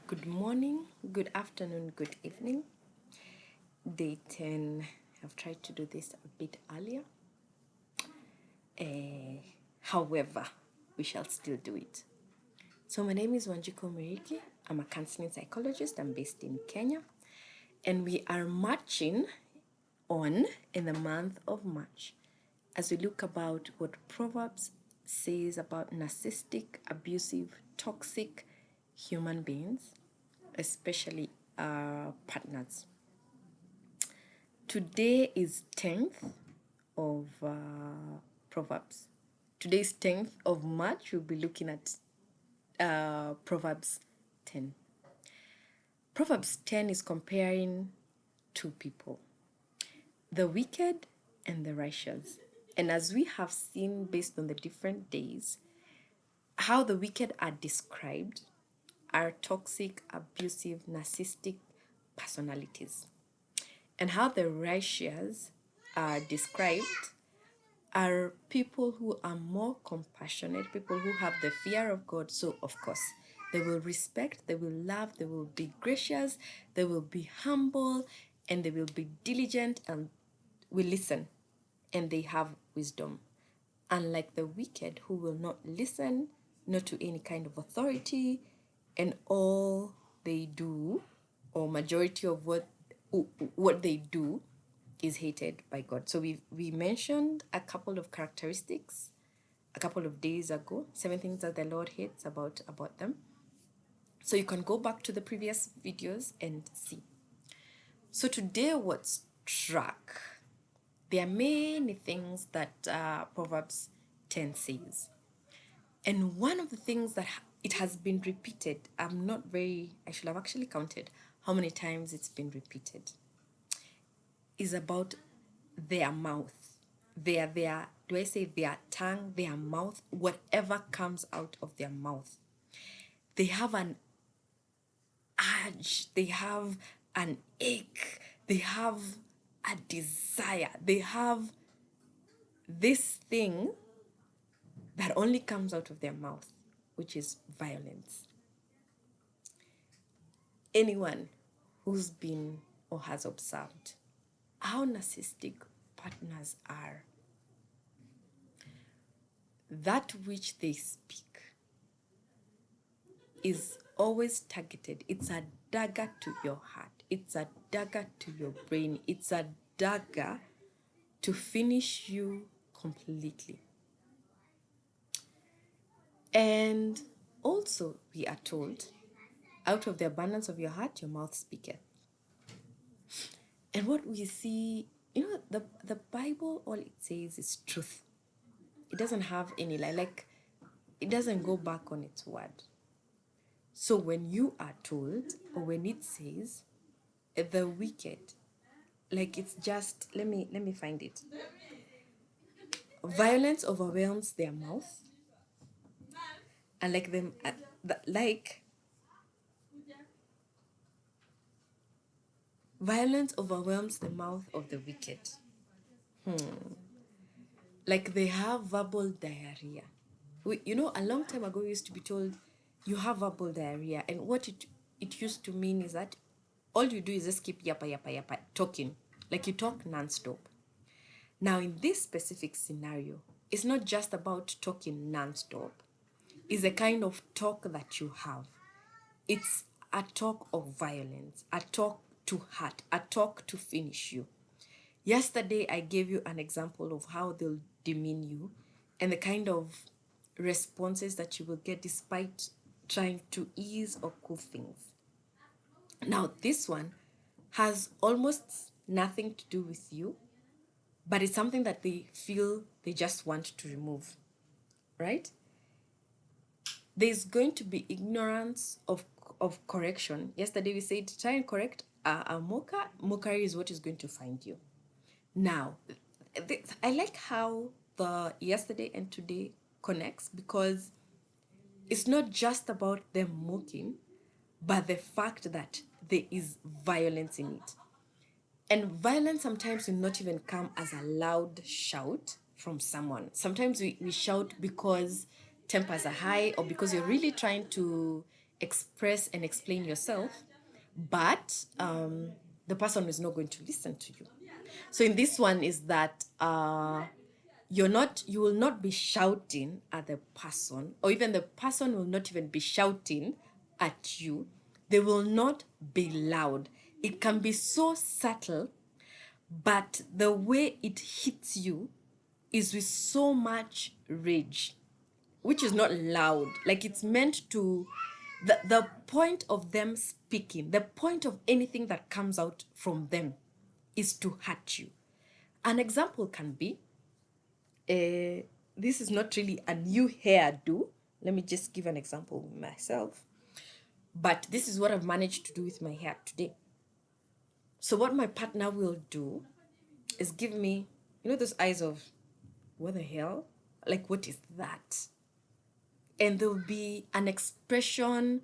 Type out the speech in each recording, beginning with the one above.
Good morning, good afternoon, good evening. Day 10. I've tried to do this a bit earlier. However, we shall still do it. So my name is Wanjiko Miriki. I'm a counseling psychologist. I'm based in Kenya. And we are marching on in the month of March as we look about what Proverbs says about narcissistic, abusive, toxic human beings, especially partners. Today is 10th of Proverbs. Today is 10th of March. We'll be looking at Proverbs 10. Proverbs 10 is comparing two people, the wicked and the righteous. And as we have seen based on the different days, how the wicked are described are toxic, abusive, narcissistic personalities. And how the righteous are described are people who are more compassionate, people who have the fear of God. So, of course, they will respect, they will love, they will be gracious, they will be humble, and they will be diligent and will listen, and they have wisdom. Unlike the wicked who will not listen, not to any kind of authority, and all they do, or majority of what they do, is hated by God. So we mentioned a couple of characteristics a couple of days ago, 7 things that the Lord hates about them. So you can go back to the previous videos and see. So today what's struck, there are many things that Proverbs 10 says. And one of the things that it has been repeated, I should have actually counted how many times it's been repeated, is about their mouth. Their tongue, their mouth, whatever comes out of their mouth. They have an urge, they have an ache, they have a desire, they have this thing that only comes out of their mouth, which is violence. Anyone who's been or has observed how narcissistic partners are, that which they speak is always targeted. It's a dagger to your heart. It's a dagger to your brain. It's a dagger to finish you completely. And also, we are told, out of the abundance of your heart, your mouth speaketh. And what we see, the Bible, all it says is truth. It doesn't have any lie. Like, it doesn't go back on its word. So when you are told, or when it says, the wicked, like, it's just, let me find it. Violence overwhelms their mouth, and violence overwhelms the mouth of the wicked. Like, they have verbal diarrhea. A long time ago, we used to be told, you have verbal diarrhea. And what it used to mean is that all you do is just keep yappa, talking. Like, you talk nonstop. Now, in this specific scenario, it's not just about talking nonstop. It's a kind of talk that you have. It's a talk of violence, a talk to hurt, a talk to finish you. Yesterday, I gave you an example of how they'll demean you and the kind of responses that you will get despite trying to ease or cool things. Now, this one has almost nothing to do with you, but it's something that they feel they just want to remove, right? There's going to be ignorance of correction. Yesterday we said, try and correct a mocker. Mockery is what is going to find you. Now, I like how the yesterday and today connects, because it's not just about them mocking, but the fact that there is violence in it. And violence sometimes will not even come as a loud shout from someone. Sometimes we shout because tempers are high, or because you're really trying to express and explain yourself, but the person is not going to listen to you. So in this one is that you will not be shouting at the person, or even the person will not even be shouting at you. They will not be loud. It can be so subtle, but the way it hits you is with so much rage, which is not loud. Like, it's meant to, the point of them speaking, the point of anything that comes out from them is to hurt you. An example can be, this is not really a new hairdo. Let me just give an example myself. But this is what I've managed to do with my hair today. So what my partner will do is give me, those eyes of, what the hell? Like, what is that? And there'll be an expression,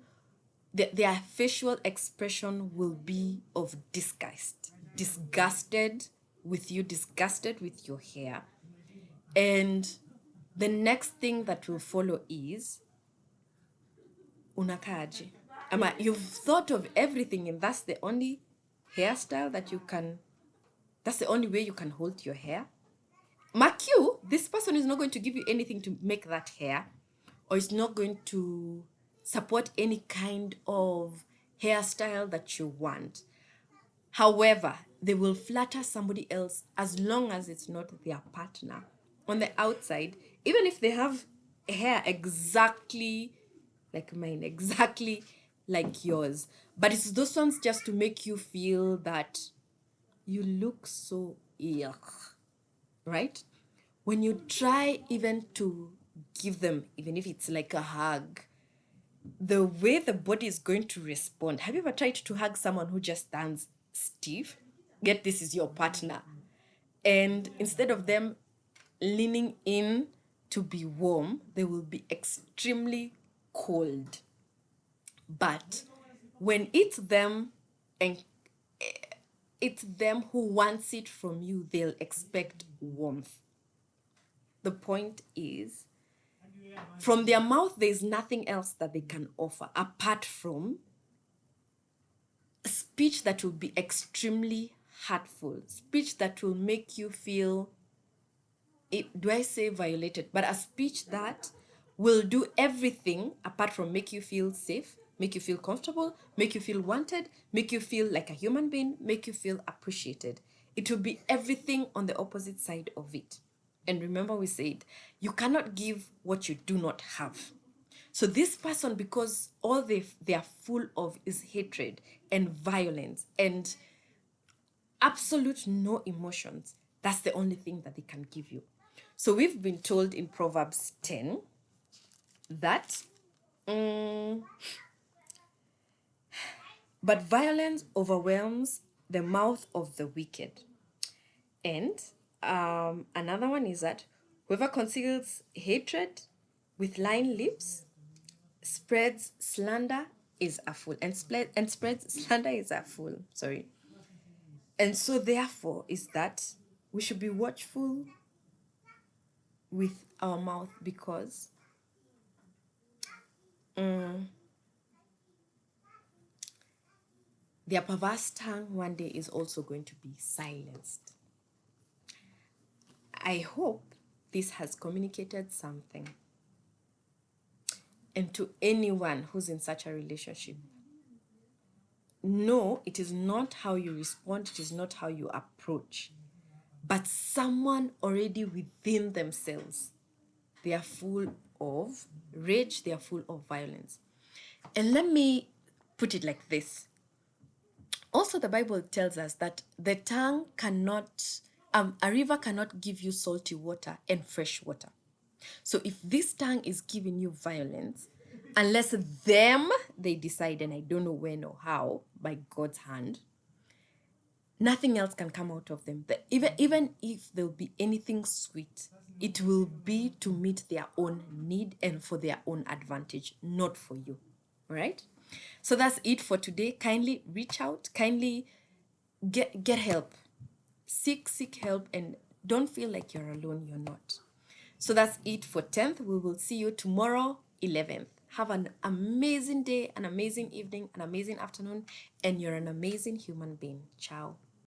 their facial expression will be of disgust, disgusted with you, disgusted with your hair. And the next thing that will follow is, unakaje. You've thought of everything, and that's the only hairstyle that's the only way you can hold your hair. Mark you, this person is not going to give you anything to make that hair, or is not going to support any kind of hairstyle that you want. However, they will flatter somebody else as long as it's not their partner. On the outside, even if they have hair exactly like mine, exactly like yours, but it's those ones just to make you feel that you look so yuck, right? When you try even to give them, even if it's like a hug, the way the body is going to respond. Have you ever tried to hug someone who just stands stiff? Yet this is your partner. And instead of them leaning in to be warm, they will be extremely cold. But when it's them and it's them who wants it from you, they'll expect warmth. The point is, from their mouth, there's nothing else that they can offer apart from speech that will be extremely hurtful, speech that will make you feel, do I say violated, but a speech that will do everything apart from make you feel safe, make you feel comfortable, make you feel wanted, make you feel like a human being, make you feel appreciated. It will be everything on the opposite side of it. And remember, we said, you cannot give what you do not have. So this person, because all they are full of is hatred and violence and absolute no emotions, that's the only thing that they can give you. So we've been told in Proverbs 10 that, but violence overwhelms the mouth of the wicked. And another one is that whoever conceals hatred with lying lips spreads slander is a fool, and spreads slander is a fool. Sorry. And so therefore is that we should be watchful with our mouth, because their perverse tongue one day is also going to be silenced. I hope this has communicated something. And to anyone who's in such a relationship, no, it is not how you respond, it is not how you approach, but someone already within themselves, they are full of rage, they are full of violence. And let me put it like this. Also, the Bible tells us that the tongue cannot, a river cannot give you salty water and fresh water. So if this tongue is giving you violence, unless they decide, and I don't know when or how, by God's hand, nothing else can come out of them. Even if there'll be anything sweet, it will be to meet their own need and for their own advantage, not for you. Right? So that's it for today. Kindly reach out, kindly get help. Seek help, and don't feel like you're alone, you're not. So that's it for 10th. We will see you tomorrow, 11th. Have an amazing day, an amazing evening, an amazing afternoon, and you're an amazing human being. Ciao.